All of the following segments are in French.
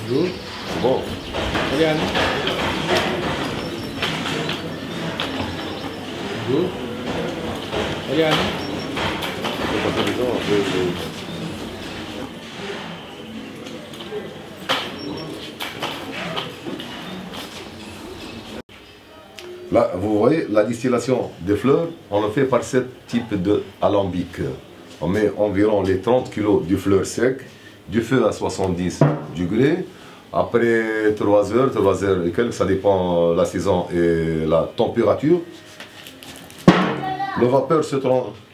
Good. Bon. Again. Good. Again. C'est pas évident, après, là, vous voyez, la distillation des fleurs, on le fait par ce type d'alambic. On met environ les 30 kg de fleurs secs, du feu à 70 degrés. Après 3 heures et quelques, ça dépend de la saison et la température. Le vapeur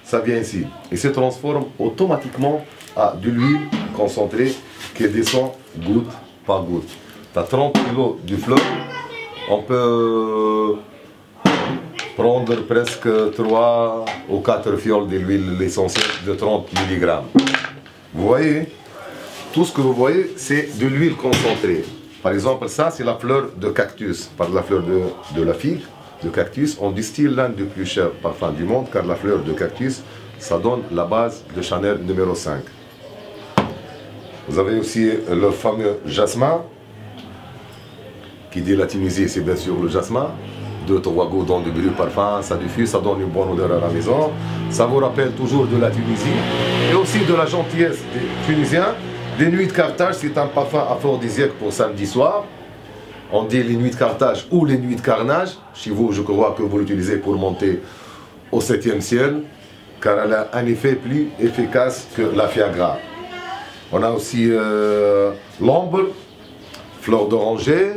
ça vient ici et se transforme automatiquement à de l'huile concentrée qui descend goutte par goutte. Tu as 30 kg de fleurs, on peut prendre presque 3 ou 4 fioles de l'huile essentielle de 30 mg. Vous voyez, tout ce que vous voyez, c'est de l'huile concentrée. Par exemple, ça, c'est la fleur de cactus, par la fleur de la figue de cactus. On distille l'un des plus chers parfums du monde, car la fleur de cactus, ça donne la base de Chanel numéro 5. Vous avez aussi le fameux jasmin, qui dit la Tunisie, c'est bien sûr le jasmin. 2-3 gouttes dans du brûle parfum, ça diffuse, ça donne une bonne odeur à la maison. Ça vous rappelle toujours de la Tunisie et aussi de la gentillesse des Tunisiens. Les nuits de Carthage, c'est un parfum aphrodisiaque pour samedi soir. On dit les nuits de Carthage ou les nuits de carnage. Chez vous, je crois que vous l'utilisez pour monter au 7e ciel, car elle a un effet plus efficace que la Fiagra. On a aussi l'ambre, fleur d'oranger.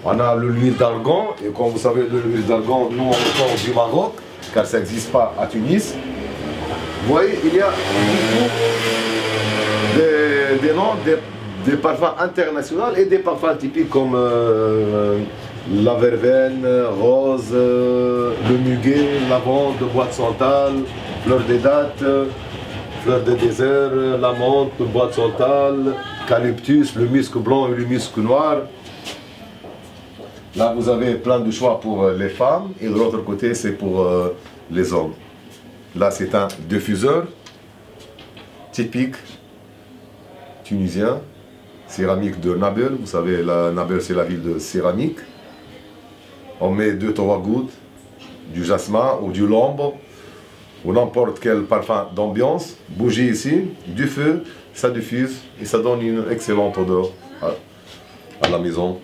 On a l'huile d'argan, et comme vous savez, l'huile d'argan, nous on le prend du Maroc, car ça n'existe pas à Tunis. Vous voyez, il y a des noms, des parfums internationaux et des parfums typiques comme la verveine, rose, le muguet, lavande, boîte santal, fleur des dattes, fleur de désert, la menthe, boîte santal, eucalyptus, le musc blanc et le musc noir. Là, vous avez plein de choix pour les femmes et de l'autre côté, c'est pour les hommes. Là, c'est un diffuseur typique tunisien, céramique de Nabel. Vous savez, Nabel, c'est la ville de céramique. On met 2-3 gouttes du jasmin ou du lambre ou n'importe quel parfum d'ambiance. Bougie ici, du feu, ça diffuse et ça donne une excellente odeur à la maison.